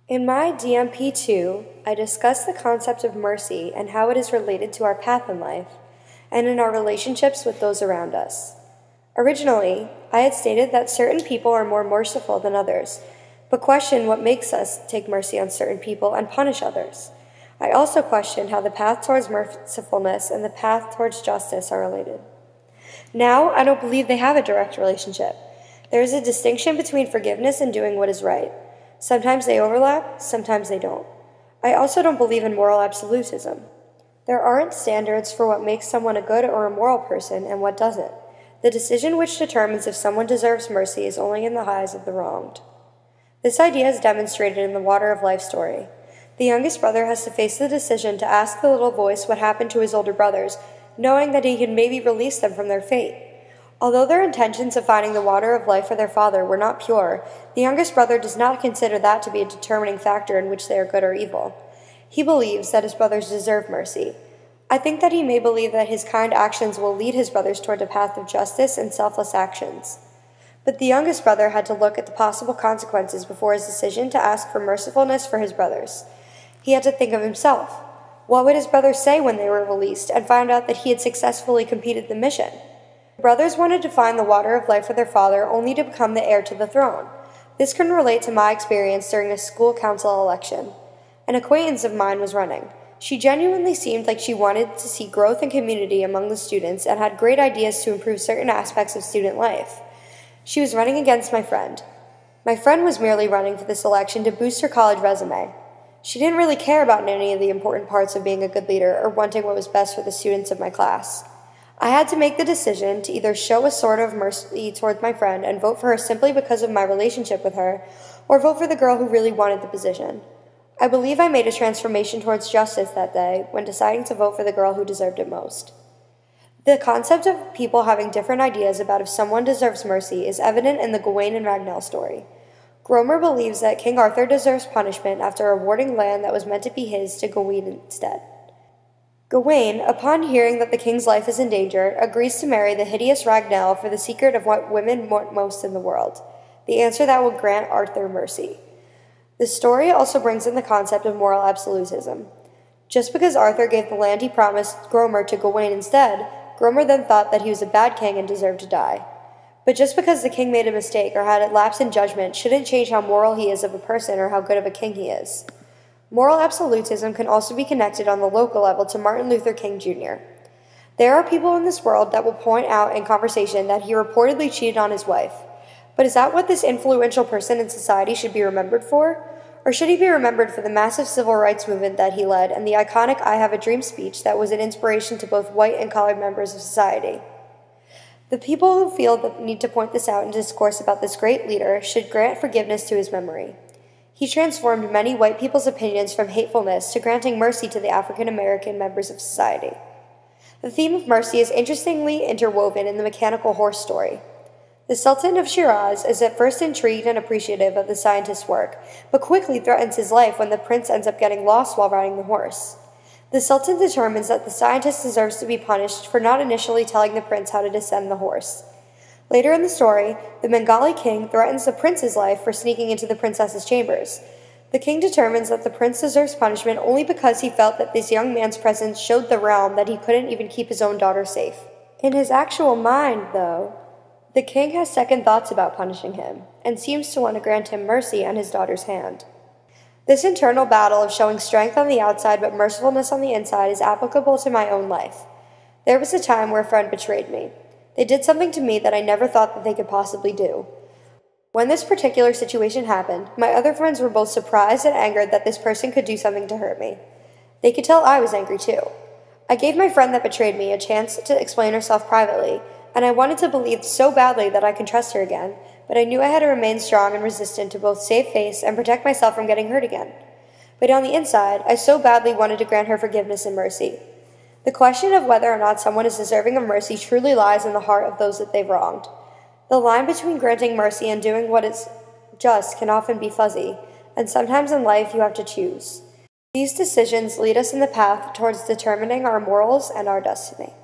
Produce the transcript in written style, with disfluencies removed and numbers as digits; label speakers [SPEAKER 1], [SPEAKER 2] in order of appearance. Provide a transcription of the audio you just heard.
[SPEAKER 1] In my DMP2, I discuss the concept of mercy and how it is related to our path in life and in our relationships with those around us. Originally, I had stated that certain people are more merciful than others, but questioned what makes us take mercy on certain people and punish others. I also questioned how the path towards mercifulness and the path towards justice are related. Now, I don't believe they have a direct relationship. There is a distinction between forgiveness and doing what is right. Sometimes they overlap, sometimes they don't. I also don't believe in moral absolutism. There aren't standards for what makes someone a good or a moral person and what doesn't. The decision which determines if someone deserves mercy is only in the eyes of the wronged. This idea is demonstrated in the Water of Life story. The youngest brother has to face the decision to ask the little voice what happened to his older brothers, knowing that he can maybe release them from their fate. Although their intentions of finding the water of life for their father were not pure, the youngest brother does not consider that to be a determining factor in which they are good or evil. He believes that his brothers deserve mercy. I think that he may believe that his kind actions will lead his brothers toward a path of justice and selfless actions. But the youngest brother had to look at the possible consequences before his decision to ask for mercifulness for his brothers. He had to think of himself. What would his brothers say when they were released and found out that he had successfully completed the mission? The brothers wanted to find the water of life for their father only to become the heir to the throne. This can relate to my experience during a school council election. An acquaintance of mine was running. She genuinely seemed like she wanted to see growth and community among the students and had great ideas to improve certain aspects of student life. She was running against my friend. My friend was merely running for this election to boost her college resume. She didn't really care about any of the important parts of being a good leader or wanting what was best for the students of my class. I had to make the decision to either show a sort of mercy towards my friend and vote for her simply because of my relationship with her, or vote for the girl who really wanted the position. I believe I made a transformation towards justice that day when deciding to vote for the girl who deserved it most. The concept of people having different ideas about if someone deserves mercy is evident in the Gawain and Ragnell story. Gromer believes that King Arthur deserves punishment after awarding land that was meant to be his to Gawain instead. Gawain, upon hearing that the king's life is in danger, agrees to marry the hideous Ragnell for the secret of what women want most in the world, the answer that will grant Arthur mercy. The story also brings in the concept of moral absolutism. Just because Arthur gave the land he promised Gromer to Gawain instead, Gromer then thought that he was a bad king and deserved to die. But just because the king made a mistake or had a lapse in judgment shouldn't change how moral he is of a person or how good of a king he is. Moral absolutism can also be connected on the local level to Martin Luther King Jr. There are people in this world that will point out in conversation that he reportedly cheated on his wife. But is that what this influential person in society should be remembered for? Or should he be remembered for the massive civil rights movement that he led and the iconic I Have a Dream speech that was an inspiration to both white and colored members of society? The people who feel the need to point this out and discourse about this great leader should grant forgiveness to his memory. He transformed many white people's opinions from hatefulness to granting mercy to the African American members of society. The theme of mercy is interestingly interwoven in the mechanical horse story. The Sultan of Shiraz is at first intrigued and appreciative of the scientist's work, but quickly threatens his life when the prince ends up getting lost while riding the horse. The Sultan determines that the scientist deserves to be punished for not initially telling the prince how to descend the horse. Later in the story, the Bengali king threatens the prince's life for sneaking into the princess's chambers. The king determines that the prince deserves punishment only because he felt that this young man's presence showed the realm that he couldn't even keep his own daughter safe. In his actual mind, though, the king has second thoughts about punishing him, and seems to want to grant him mercy on his daughter's hand. This internal battle of showing strength on the outside but mercifulness on the inside is applicable to my own life. There was a time where a friend betrayed me. They did something to me that I never thought that they could possibly do. When this particular situation happened, my other friends were both surprised and angered that this person could do something to hurt me. They could tell I was angry too. I gave my friend that betrayed me a chance to explain herself privately, and I wanted to believe so badly that I could trust her again, but I knew I had to remain strong and resistant to both save face and protect myself from getting hurt again. But on the inside, I so badly wanted to grant her forgiveness and mercy. The question of whether or not someone is deserving of mercy truly lies in the heart of those that they've wronged. The line between granting mercy and doing what is just can often be fuzzy, and sometimes in life you have to choose. These decisions lead us in the path towards determining our morals and our destiny.